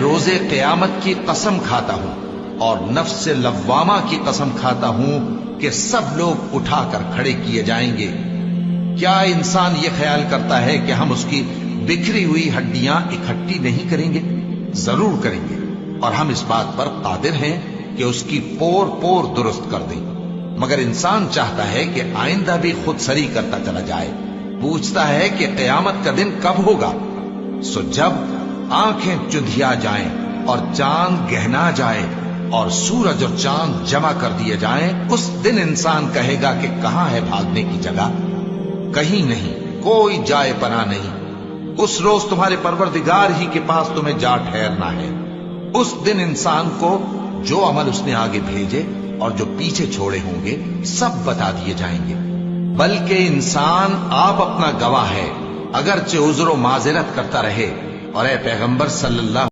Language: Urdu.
روزے قیامت کی قسم کھاتا ہوں اور نفس لوامہ کی قسم کھاتا ہوں کہ سب لوگ اٹھا کر کھڑے کیے جائیں گے۔ کیا انسان یہ خیال کرتا ہے کہ ہم اس کی بکھری ہوئی ہڈیاں اکٹھی نہیں کریں گے؟ ضرور کریں گے، اور ہم اس بات پر قادر ہیں کہ اس کی پور پور درست کر دیں۔ مگر انسان چاہتا ہے کہ آئندہ بھی خود سری کرتا چلا جائے، پوچھتا ہے کہ قیامت کا دن کب ہوگا۔ سو جب آنکھیں چندھیا جائیں اور چاند گہنا جائے اور سورج اور چاند جمع کر دیے جائیں، اس دن انسان کہے گا کہ کہاں ہے بھاگنے کی جگہ؟ کہیں نہیں، کوئی جائے پناہ نہیں۔ اس روز تمہارے پروردگار ہی کے پاس تمہیں جا ٹھہرنا ہے۔ اس دن انسان کو جو عمل اس نے آگے بھیجے اور جو پیچھے چھوڑے ہوں گے سب بتا دیے جائیں گے۔ بلکہ انسان آپ اپنا گواہ ہے، اگرچہ عذر و معذرت کرتا رہے۔ اور اے پیغمبر صلی اللہ